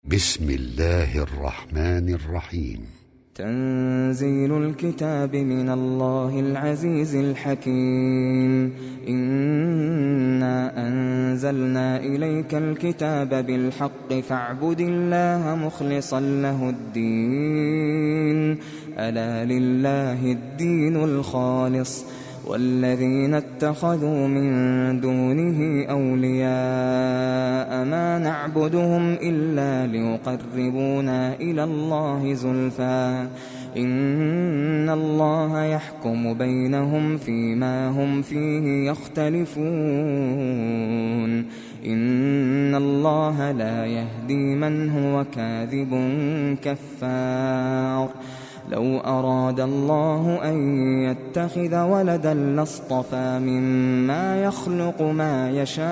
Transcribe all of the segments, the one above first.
بسم الله الرحمن الرحيم. تنزيل الكتاب من الله العزيز الحكيم. إنا أنزلنا إليك الكتاب بالحق فاعبد الله مخلصا له الدين. ألا لله الدين الخالص والذين اتخذوا من دونه أولياء ما نعبدهم إلا ليقربونا إلى الله زلفى إن الله يحكم بينهم فيما هم فيه يختلفون. إن الله لا يهدي من هو كاذب كفار. لو أراد الله أن يتخذ ولدا لاصطفى مما يخلق ما يشاء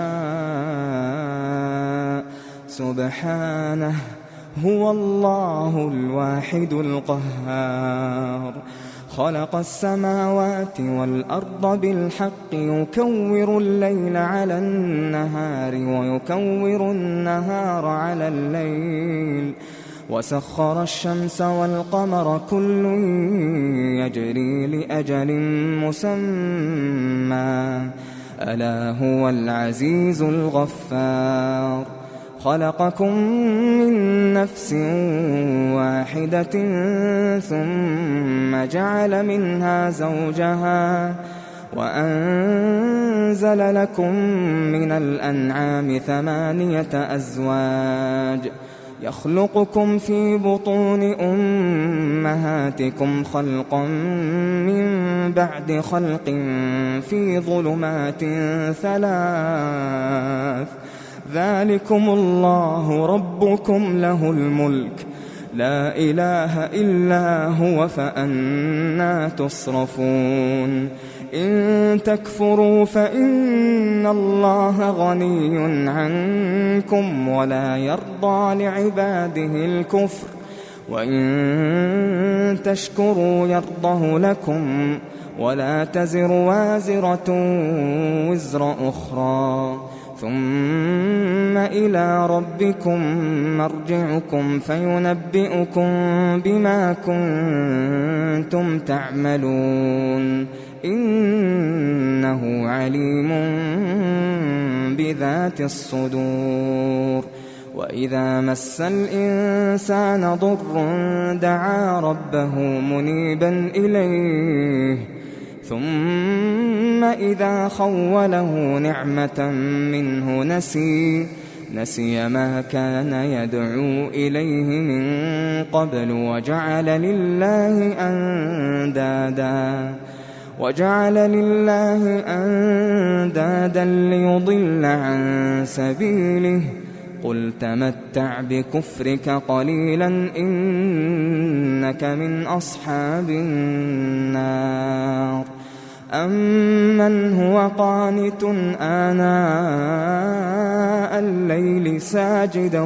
سبحانه هو الله الواحد القهار. خلق السماوات والأرض بالحق يكور الليل على النهار ويكور النهار على الليل وسخر الشمس والقمر كل يجري لأجل مسمى ألا هو العزيز الغفار. خلقكم من نفس واحدة ثم جعل منها زوجها وأنزل لكم من الأنعام 8 أزواج يخلقكم في بطون أمهاتكم خلقا من بعد خلق في ظلمات 3 ذلكم الله ربكم له الملك لا إله إلا هو فأنى تصرفون. إن تكفروا فإن الله غني عنكم ولا يرضى لعباده الكفر وإن تشكروا يرضه لكم ولا تزر وازرة وزر أخرى ثم إلى ربكم مرجعكم فينبئكم بما كنتم تعملون. إنه عليم بذات الصدور. وإذا مس الإنسان ضر دعا ربه منيبا إليه ثم إذا خوله نعمة منه نسي ما كان يدعو إليه من قبل وجعل لله أندادا ليضل عن سبيله. قل تمتع بكفرك قليلا إنك من أصحاب النار. أمن هو قانت آناء الليل ساجدا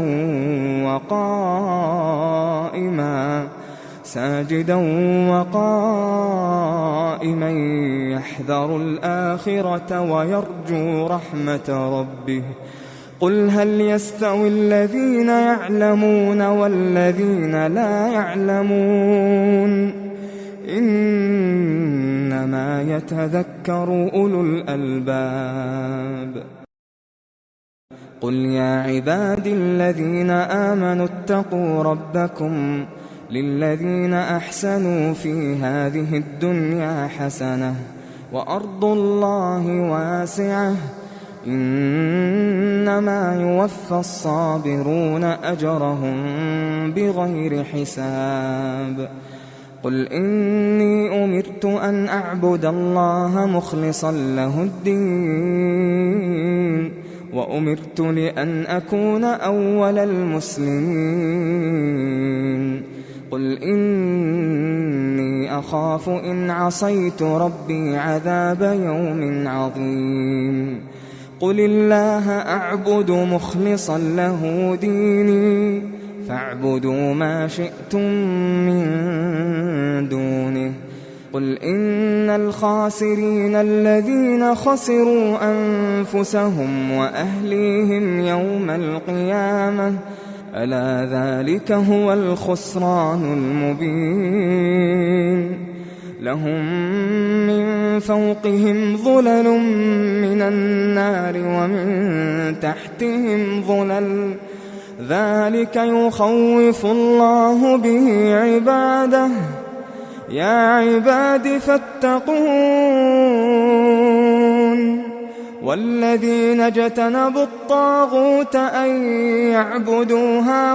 وقائما يحذر الآخرة ويرجو رحمة ربه. قل هل يستوي الذين يعلمون والذين لا يعلمون إنما يتذكر أولو الألباب. قل يا عبادي الذين آمنوا اتقوا ربكم للذين أحسنوا في هذه الدنيا حسنة وأرض الله واسعة إنما يوفى الصابرون أجرهم بغير حساب. قل إني أمرت أن أعبد الله مخلصا له الدين وأمرت لأن أكون أول المسلمين. قل إني أخاف إن عصيت ربي عذاب يوم عظيم. قل الله أعبد مخلصا له ديني فاعبدوا ما شئتم من دونه. قل إن الخاسرين الذين خسروا أنفسهم وأهليهم يوم القيامة ألا ذلك هو الخسران المبين لهم من فوقهم ظلل من النار ومن تحتهم ظلل ذلك يخوف الله به عباده يا عباد فاتقون والذين اجتنبوا الطاغوت أن يعبدوها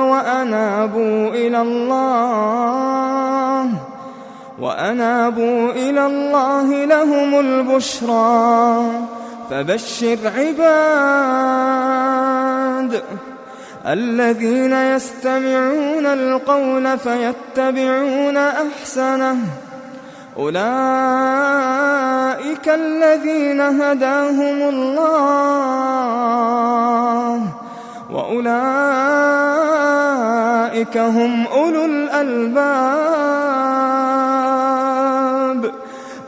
وأنابوا إلى الله لهم البشرى فبشر عباد الذين يستمعون القول فيتبعون أحسنه أولئك الذين هداهم الله وأولئك هم أولو الألباب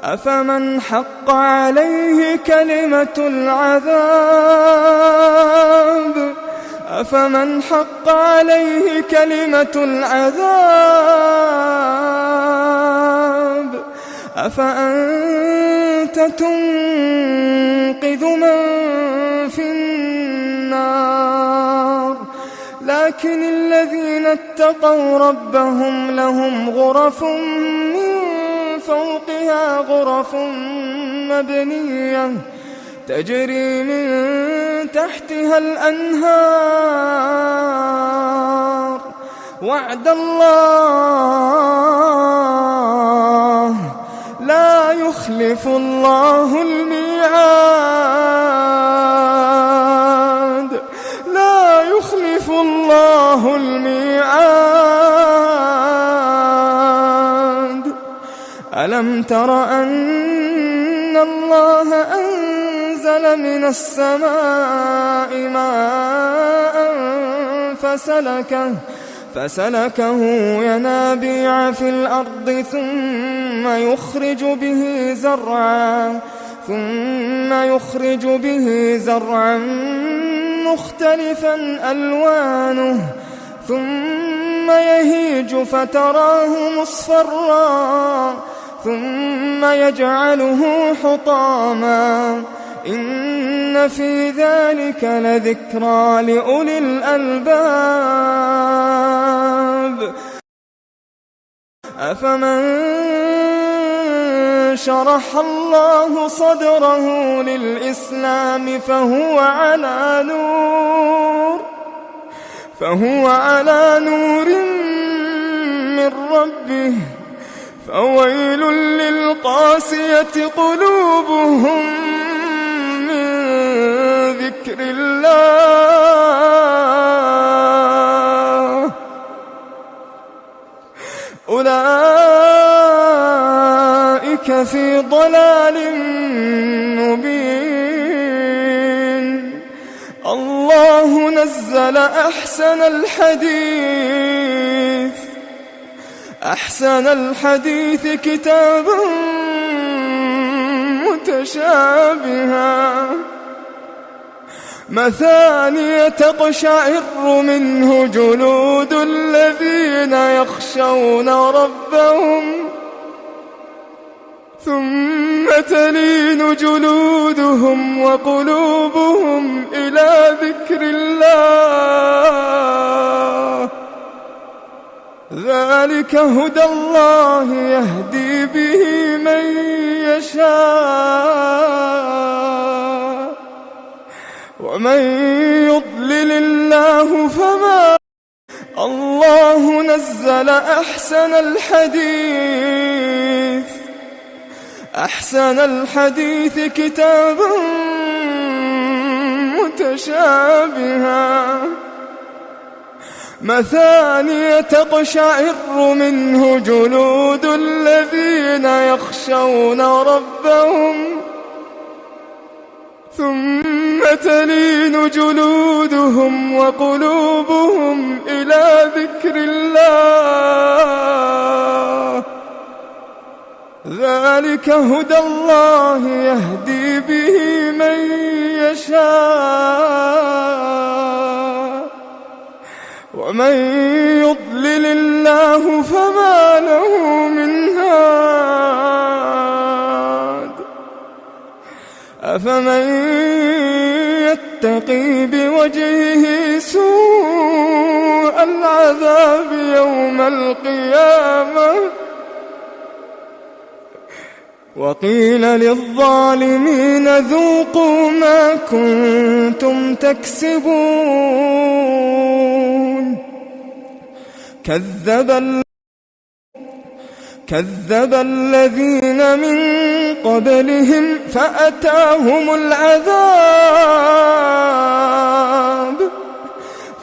أفمن حق عليه كلمة العذاب أفأنت تنقذ من في النار لكن الذين اتقوا ربهم لهم غرف من فوقها غرف مبنية تجري من تحتها الأنهار وعد الله لا يخلف الله الميعاد ألم تر أن الله أنزل من السماء ماء فسلكه ينابيع في الأرض ثم يخرج به زرعا مختلفا ألوانه ثم يهيج فتراه مصفرا ثم يجعله حطاما إن في ذلك لذكرى لأولي الألباب أفمن شرح الله صدره للإسلام فهو على نور من ربه فويل للقاسية قلوبهم من ذكر الله أولئك في ضلال مبين الله نزل أحسن الحديث كتابا متشابها مثانية تقشعر منه جلود الذين يخشون ربهم ثم تلين جلودهم وقلوبهم إلى ذكر الله ذلك هدى الله يهدي به من يشاء ومن يضلل الله فما الله نزل أحسن الحديث كتابا متشابها مثانية تقشعر منه جلود الذين يخشون ربهم ثم تلين جلودهم وقلوبهم إلى ذكر الله ذلك هدى الله يهدي به من يشاء ومن يضلل الله فما له من هاد أفمن يتقي بوجهه سوء العذاب يوم القيامة وقيل للظالمين ذوقوا ما كنتم تكسبون كذب الذين من قبلهم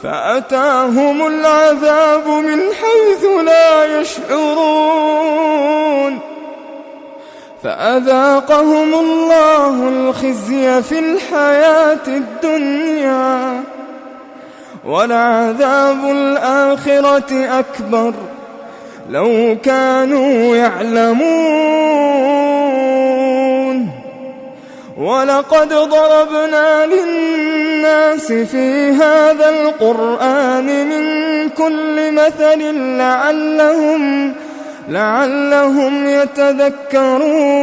فأتاهم العذاب من حيث لا يشعرون فأذاقهم الله الخزي في الحياة الدنيا ولعذاب الآخرة أكبر لو كانوا يعلمون ولقد ضربنا للناس في هذا القرآن من كل مثل لعلهم يتذكرون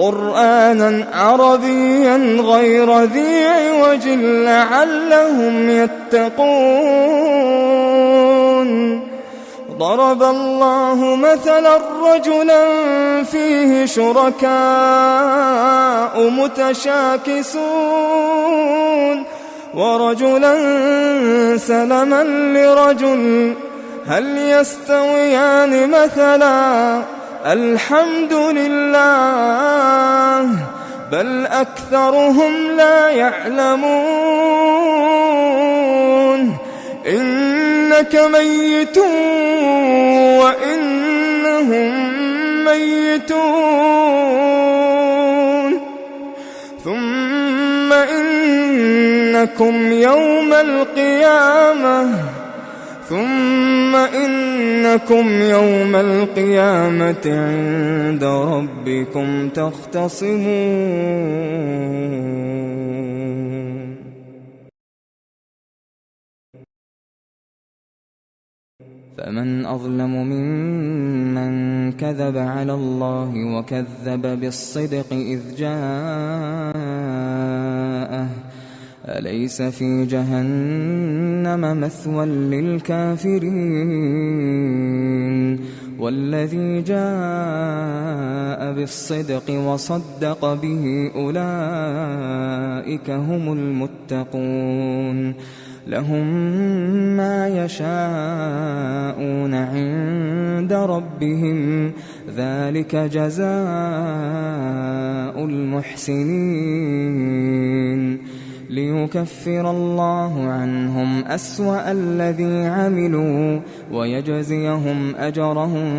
قرآنا عربيا غير ذي عوج لعلهم يتقون ضرب الله مثلا رجلا فيه شركاء متشاكسون ورجلا سلما لرجل هل يستويان مثلا الحمد لله بل أكثرهم لا يعلمون إنك ميت وإنهم ميتون ثم إنكم يوم القيامة عند ربكم تختصمون فمن أظلم ممن كذب على الله وكذب بالصدق إذ جاءه أليس في جهنم مثوى للكافرين والذي جاء بالصدق وصدق به أولئك هم المتقون لهم ما يشاءون عند ربهم ذلك جزاء المحسنين ليكفر الله عنهم أسوأ الذي عملوا ويجزيهم أجرهم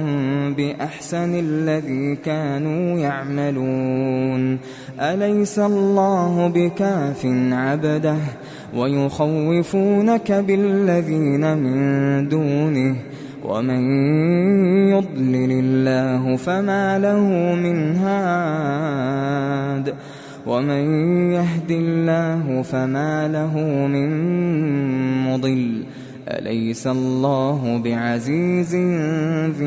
بأحسن الذي كانوا يعملون أليس الله بكاف عبده ويخوفونك بالذين من دونه ومن يضلل الله فما له من هاد ومن يهد الله فما له من مضل أليس الله بعزيز ذي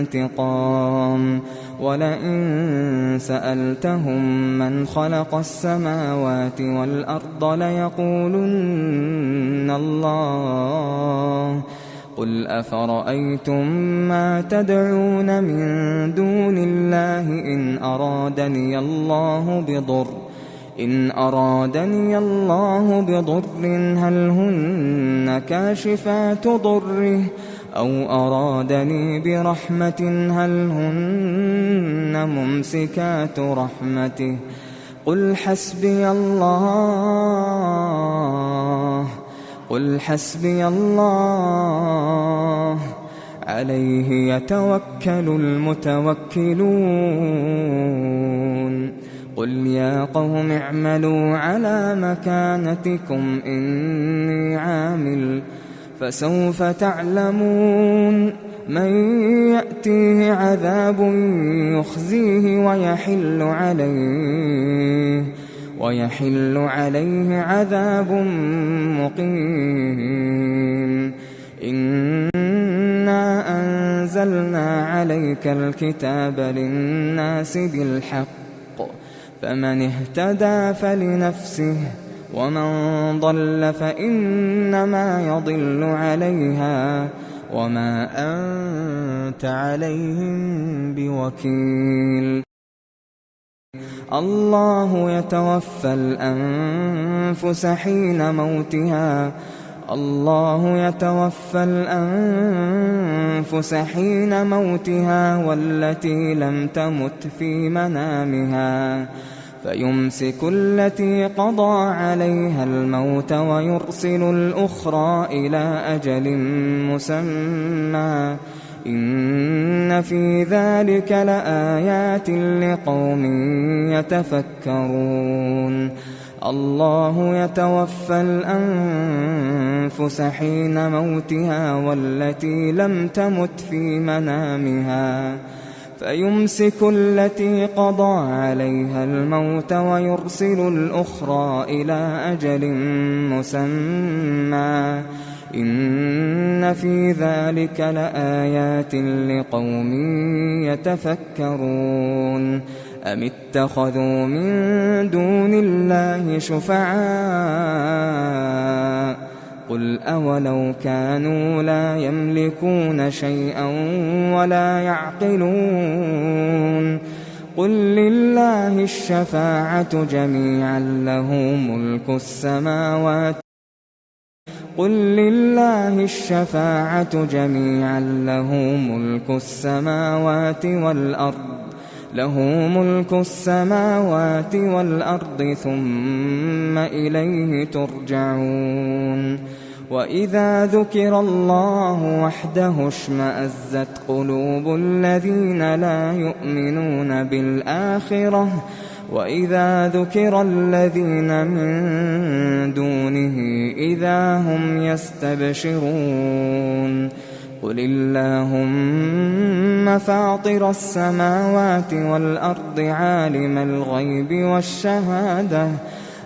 انتقام ولئن سألتهم من خلق السماوات والأرض ليقولن الله قل أفرأيتم ما تدعون من دون الله إن أرادني الله بضر هل هن كاشفات ضره أو أرادني برحمة هل هن ممسكات رحمته قل حسبي الله عليه يتوكل المتوكلون قل يا قوم اعملوا على مكانتكم إني عامل فسوف تعلمون من يأتيه عذاب يخزيه ويحل عليه عذاب مقيم. إنا أنزلنا عليك الكتاب للناس بالحق، فمن اهتدى فلنفسه، ومن ضل فإنما يضل عليها، وما أنت عليهم بوكيل. الله يتوفى الأنفس حين موتها والتي لم تمت في منامها، فيمسك التي قضى عليها الموت ويرسل الأخرى إلى أجل مسمى، إن في ذلك لآيات لقوم يتفكرون. الله يتوفى الأنفس حين موتها والتي لم تمت في منامها، فيمسك التي قضى عليها الموت ويرسل الأخرى إلى أجل مسمى، إن في ذلك لآيات لقوم يتفكرون. أم اتخذوا من دون الله شفعاء قل أولو كانوا لا يملكون شيئا ولا يعقلون قل لله الشفاعة جميعا له ملك السماوات والأرض ثم إليه ترجعون. وإذا ذكر الله وحده اشمأزت قلوب الذين لا يؤمنون بالآخرة، وإذا ذكر الذين من دونه إذا هم يستبشرون. قل اللهم فاطر السماوات والأرض عالم الغيب والشهادة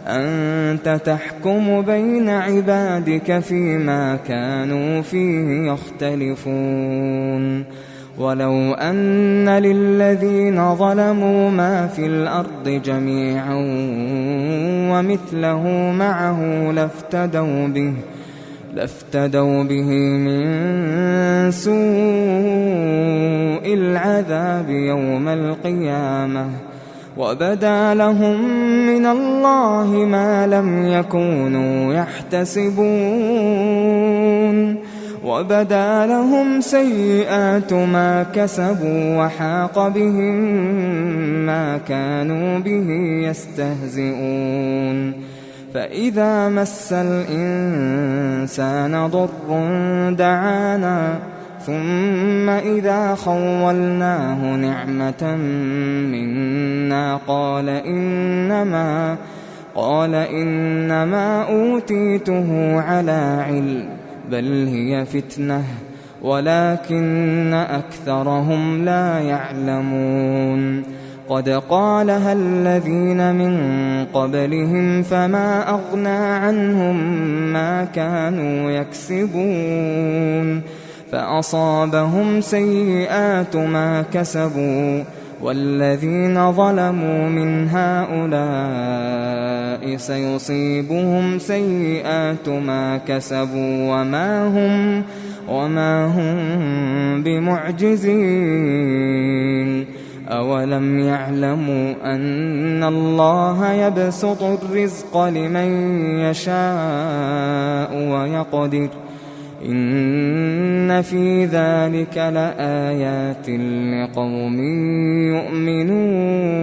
أنت تحكم بين عبادك فيما كانوا فيه يختلفون. ولو أن للذين ظلموا ما في الأرض جميعا ومثله معه لافتدوا به من سوء العذاب يوم القيامة، وبدا لهم من الله ما لم يكونوا يحتسبون، وبدا لهم سيئات ما كسبوا وحاق بهم ما كانوا به يستهزئون. فإذا مس الإنسان ضر دعانا ثم إذا خولناه نعمة منا قال إنما أوتيته على علم بل هي فتنة ولكن أكثرهم لا يعلمون. قد قالها الذين من قبلهم فما أغنى عنهم ما كانوا يكسبون، فأصابهم سيئات ما كسبوا، والذين ظلموا من هؤلاء سيصيبهم سيئات ما كسبوا وما هم بمعجزين. أولم يعلموا أن الله يبسط الرزق لمن يشاء ويقدر إن في ذلك لآيات لقوم يؤمنون.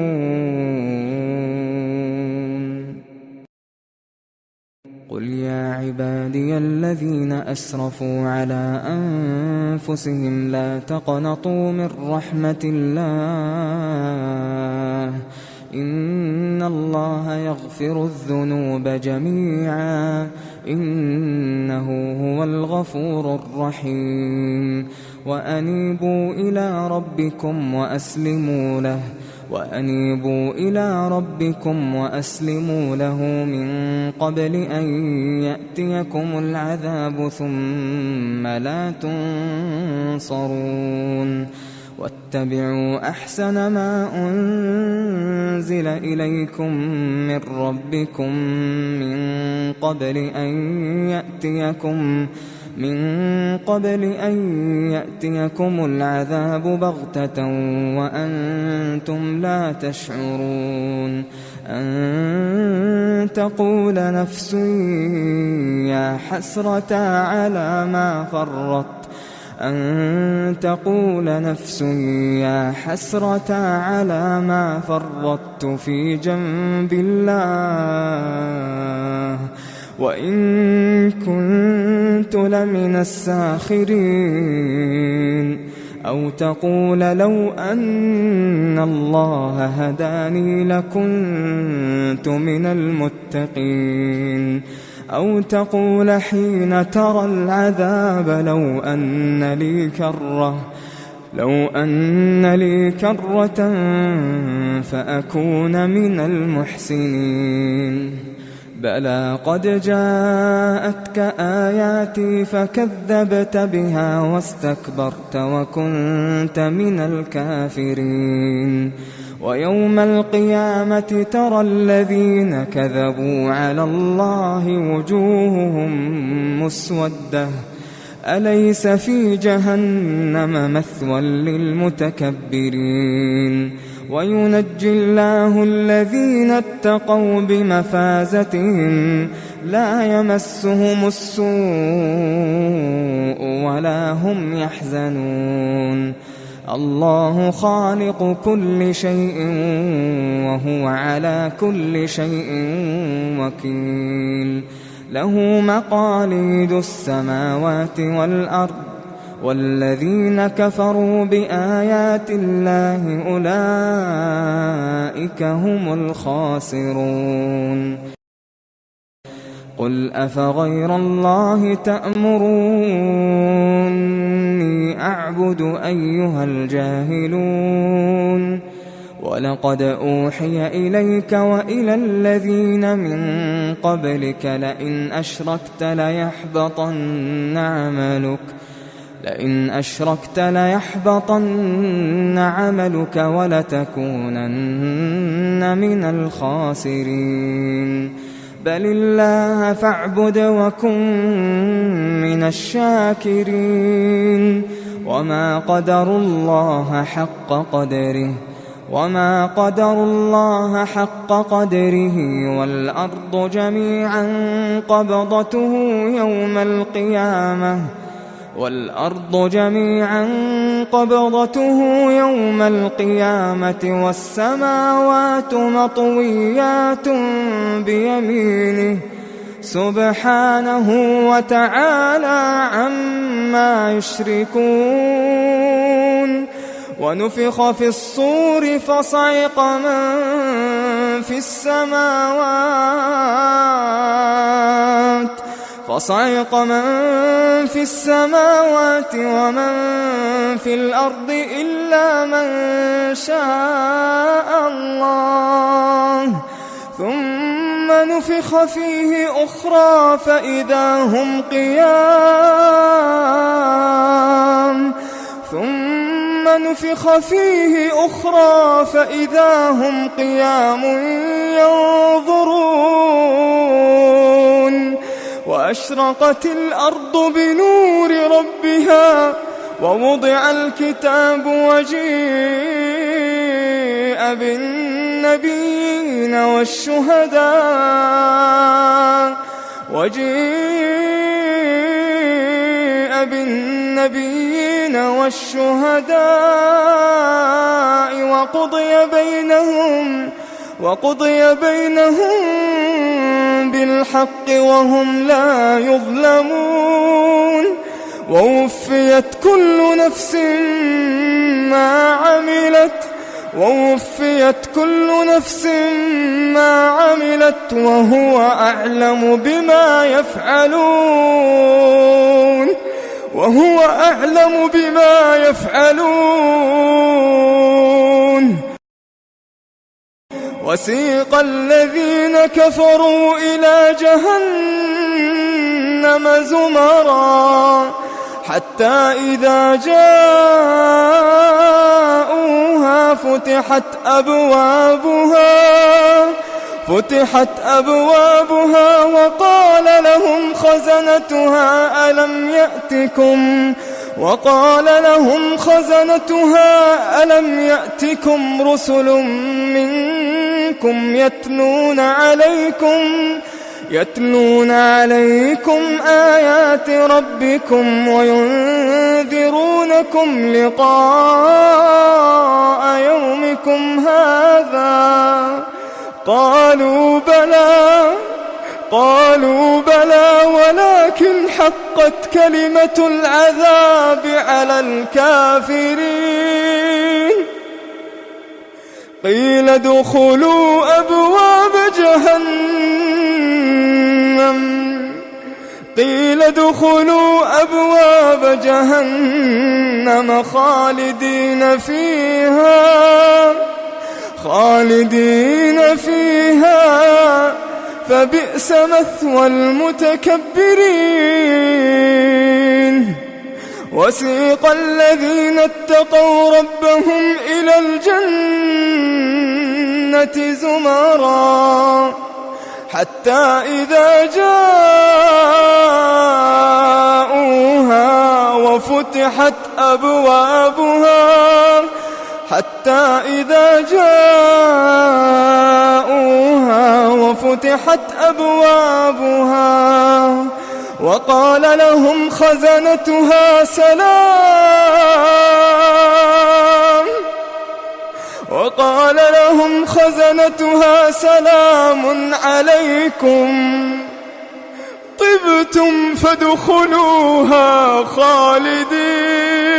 قل يا عبادي الذين أسرفوا على أنفسهم لا تقنطوا من رحمة الله إن الله يغفر الذنوب جميعا إنه هو الغفور الرحيم. وأنيبوا إلى ربكم وأسلموا له وأنيبوا إلى ربكم وأسلموا له من قبل أن يأتيكم العذاب ثم لا تنصرون واتبعوا أحسن ما أنزل إليكم من ربكم من قبل أن يأتيكم العذاب بغتة وأنتم لا تشعرون أن تقول نفس يا حسرة على ما فرطت في جنب الله وإن كنت لمن الساخرين أو تقول لو أن الله هداني لكنت من المتقين أو تقول حين ترى العذاب لو أن لي كرة فأكون من المحسنين بلى قد جاءتك آياتي فكذبت بها واستكبرت وكنت من الكافرين ويوم القيامة ترى الذين كذبوا على الله وجوههم مسودة أليس في جهنم مثوى للمتكبرين وينجي الله الذين اتقوا بمفازتهم لا يمسهم السوء ولا هم يحزنون الله خالق كل شيء وهو على كل شيء وكيل له مقاليد السماوات والأرض والذين كفروا بآيات الله أولئك هم الخاسرون قل أفغير الله تأمروني أعبد أيها الجاهلون ولقد أوحي إليك وإلى الذين من قبلك لئن أشركت ليحبطن عملك ولتكونن من الخاسرين بل الله فاعبد وكن من الشاكرين وما قدروا الله حق قدره والأرض جميعا قبضته يوم القيامة والسماوات مطويات بيمينه سبحانه وتعالى عما يشركون ونفخ في الصور فصعق من في السماوات ومن في الأرض إلا من شاء الله ثم نفخ فيه أخرى فإذا هم قيام ينظرون وأشرقت الأرض بنور ربها ووضع الكتاب وجيء بالنبيين والشهداء وقضي بينهم بالحق وهم لا يظلمون ووفيت كل نفس ما عملت وهو أعلم بما يفعلون وسيق الذين كفروا إلى جهنم زمرا حتى إذا جاءوها فتحت أبوابها وقال لهم خزنتها ألم يأتكم رسل منكم يتلون عليكم آيات ربكم وينذرونكم لقاء يومكم هذا قالوا بلى ولكن حقت كلمة العذاب على الكافرين قيل ادخلوا أبواب جهنم خالدين فيها فبئس مثوى المتكبرين وسيق الذين اتقوا ربهم إلى الجنة زمرا حتى إذا جاءوها وفتحت أبوابها وقال لهم خزنتها سلام عليكم طبتم فادخلوها خالدين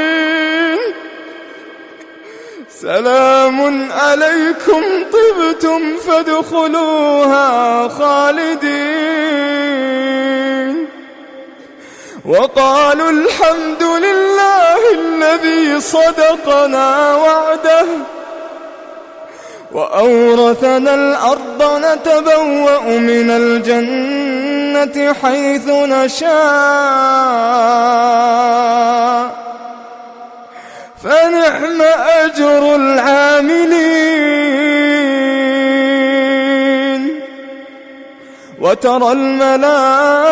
سلام عليكم طبتم فادخلوها خالدين وقالوا الحمد لله الذي صدقنا وعده وأورثنا الأرض نتبوأ من الجنة حيث نشاء فنعم أجر العاملين وترى الملائكة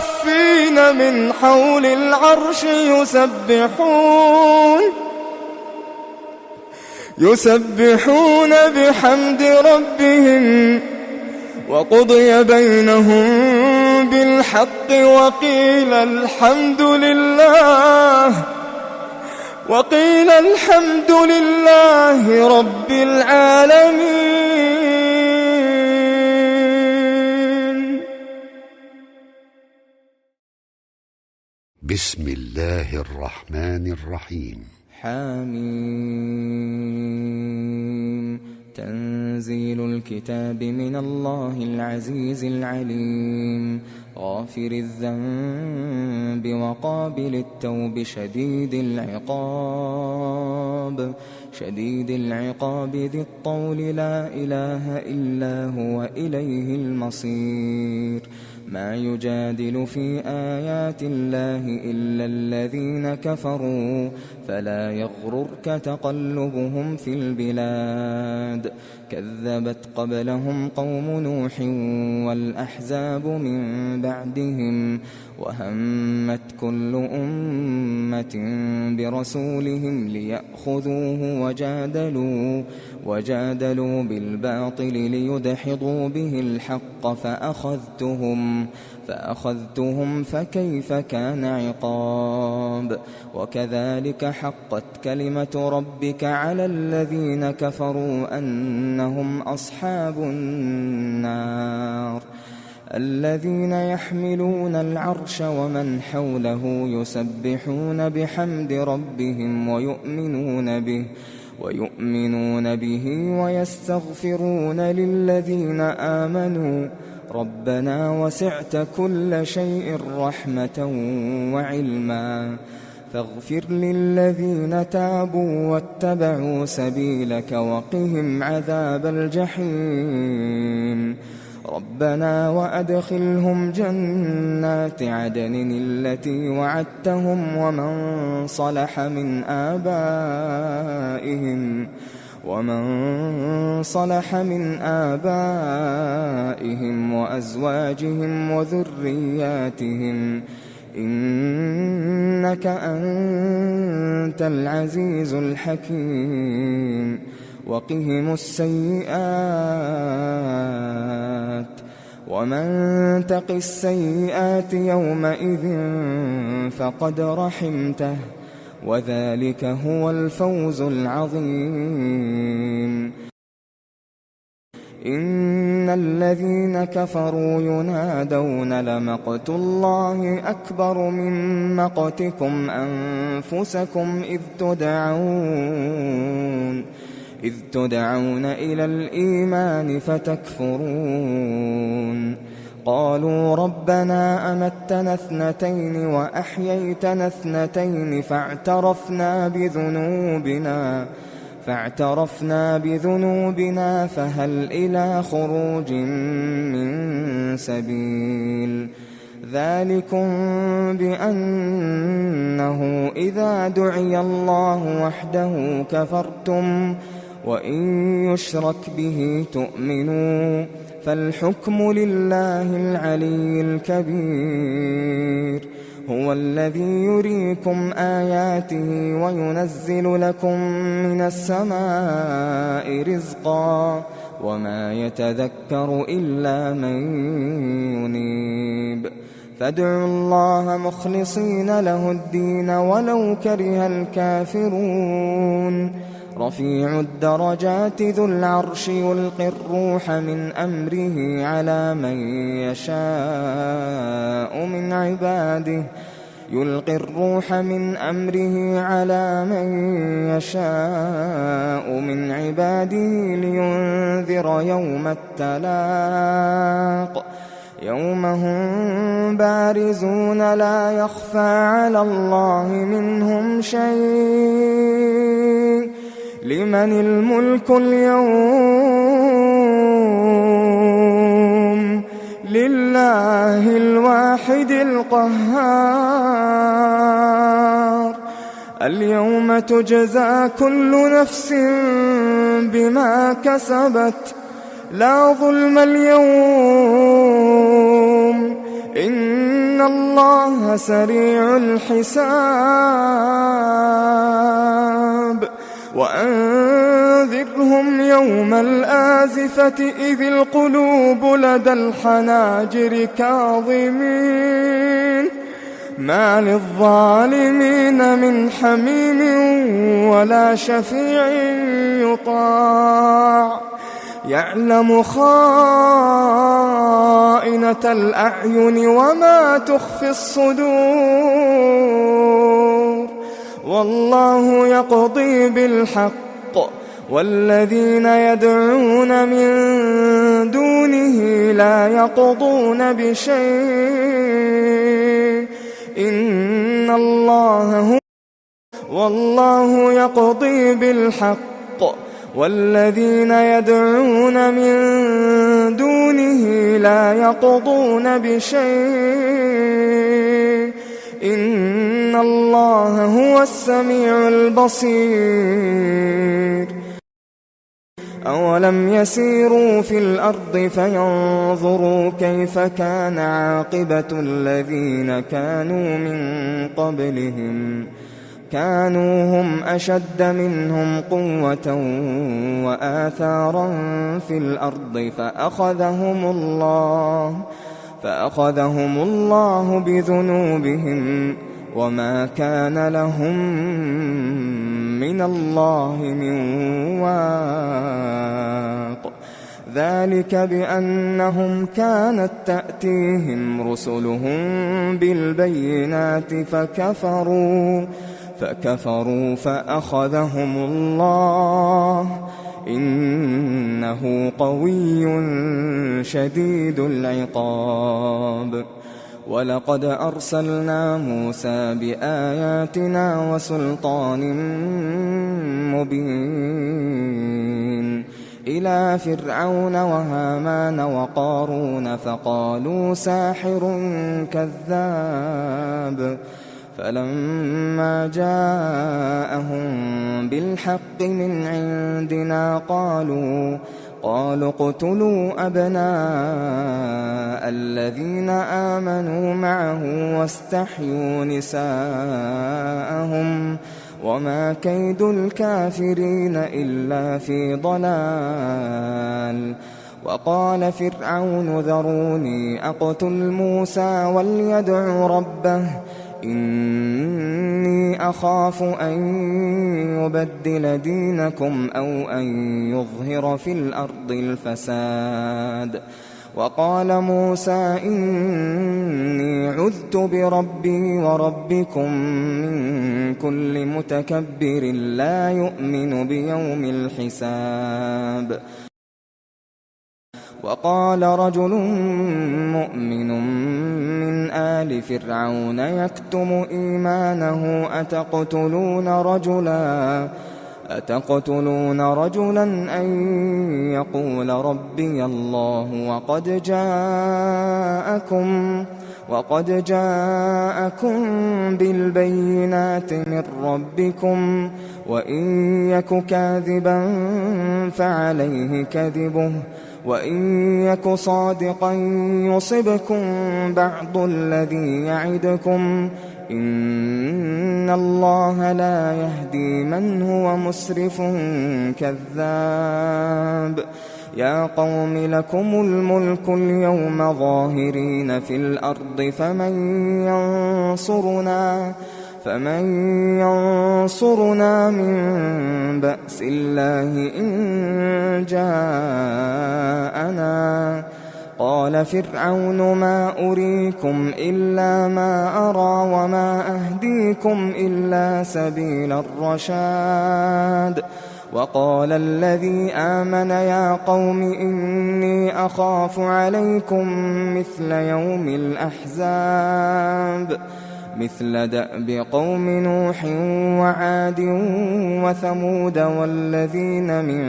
حافين من حول العرش يسبحون بحمد ربهم وقضي بينهم بالحق وقيل الحمد لله رب العالمين. بسم الله الرحمن الرحيم. حميم. تنزيل الكتاب من الله العزيز العليم غافر الذنب وقابل التوب شديد العقاب ذي الطول لا إله إلا هو إليه المصير. ما يجادل في آيات الله إلا الذين كفروا فلا يغررك تقلبهم في البلاد. كذبت قبلهم قوم نوح والأحزاب من بعدهم وهمت كل أمة برسولهم ليأخذوه وجادلوا بالباطل ليدحضوا به الحق فأخذتهم فكيف كان عقاب. وكذلك حقت كلمة ربك على الذين كفروا أنهم أصحاب النار. الذين يحملون العرش ومن حوله يسبحون بحمد ربهم ويؤمنون به ويستغفرون للذين آمنوا ربنا وسعت كل شيء رحمة وعلما فاغفر للذين تابوا واتبعوا سبيلك وقهم عذاب الجحيم ربنا وأدخلهم جنات عدن التي وعدتهم ومن صلح من آبائهم وأزواجهم وذرياتهم إنك أنت العزيز الحكيم وقهم السيئات ومن تق السيئات يومئذ فقد رحمته وذلك هو الفوز العظيم إن الذين كفروا ينادون لمقت الله أكبر من مقتكم أنفسكم إذ تدعون إلى الإيمان فتكفرون قالوا ربنا أمتنا اثنتين وأحييتنا اثنتين فاعترفنا بذنوبنا فهل إلى خروج من سبيل ذلكم بأنه إذا دعي الله وحده كفرتم وإن يشرك به تؤمنوا فالحكم لله العلي الكبير هو الذي يريكم آياته وينزل لكم من السماء رزقا وما يتذكر إلا من ينيب فادعوا الله مخلصين له الدين ولو كره الكافرون رفيع الدرجات ذو العرش يلقي الروح من أمره على من يشاء من عباده لينذر يوم التلاق يوم هم بارزون لا يخفى على الله منهم شيء لمن الملك اليوم لله الواحد القهار اليوم تجزى كل نفس بما كسبت لا ظلم اليوم إن الله سريع الحساب وأنذرهم يوم الآزفة إذ القلوب لدى الحناجر كاظمين ما للظالمين من حميم ولا شفيع يطاع يعلم خائنة الأعين وما تخفي الصدور والله يقضي بالحق والذين يدعون من دونه لا يقضون بشيء إن الله هو والله يقضي بالحق والذين يدعون من دونه لا يقضون بشيء إن الله هو السميع البصير أولم يسيروا في الأرض فينظروا كيف كان عاقبة الذين كانوا من قبلهم كانوا هم أشد منهم قوة وآثارا في الأرض فأخذهم الله بذنوبهم وما كان لهم من الله من واق ذلك بأنهم كانت تأتيهم رسلهم بالبينات فكفروا فأخذهم الله إنه قوي شديد العقاب ولقد أرسلنا موسى بآياتنا وسلطان مبين إلى فرعون وهامان وقارون فقالوا ساحر كذاب فلما جاءهم بالحق من عندنا قالوا اقتلوا أبناء الذين آمنوا معه واستحيوا نساءهم وما كيد الكافرين إلا في ضلال. وقال فرعون ذروني أقتل موسى وليدع ربه إني أخاف أن يبدل دينكم أو أن يظهر في الأرض الفساد. وقال موسى إني عذت بربي وربكم من كل متكبر لا يؤمن بيوم الحساب. وقال رجل مؤمن من آل فرعون يكتم إيمانه أتقتلون رجلا أن يقول ربي الله وقد جاءكم بالبينات من ربكم وإن يك كاذبا فعليه كذبه وإن يك صادقا يصبكم بعض الذي يعدكم إن الله لا يهدي من هو مسرف كذاب. يا قوم لكم الملك اليوم ظاهرين في الأرض فمن ينصرنا من بأس الله إن جاءنا. قال فرعون ما أريكم إلا ما أرى وما أهديكم إلا سبيل الرشاد. وقال الذي آمن يا قوم إني أخاف عليكم مثل يوم الأحزاب مثل دأب قوم نوح وعاد وثمود والذين من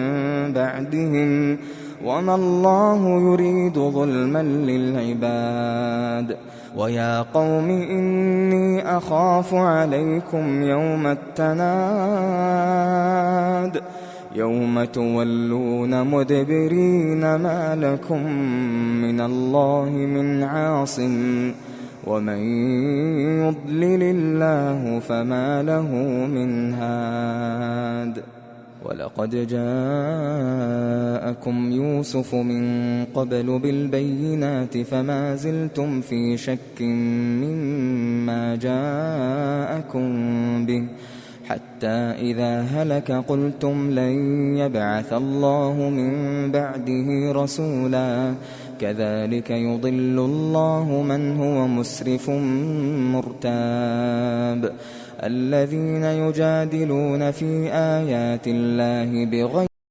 بعدهم وما الله يريد ظلما للعباد. ويا قوم إني أخاف عليكم يوم التناد يوم تولون مدبرين ما لكم من الله من عاصم ومن يضلل الله فما له من هاد. ولقد جاءكم يوسف من قبل بالبينات فما زلتم في شك مما جاءكم به حتى إذا هلك قلتم لن يبعث الله من بعده رسولا كذلك يضل الله من هو مسرف مرتاب. الذين يجادلون في آيات الله بغير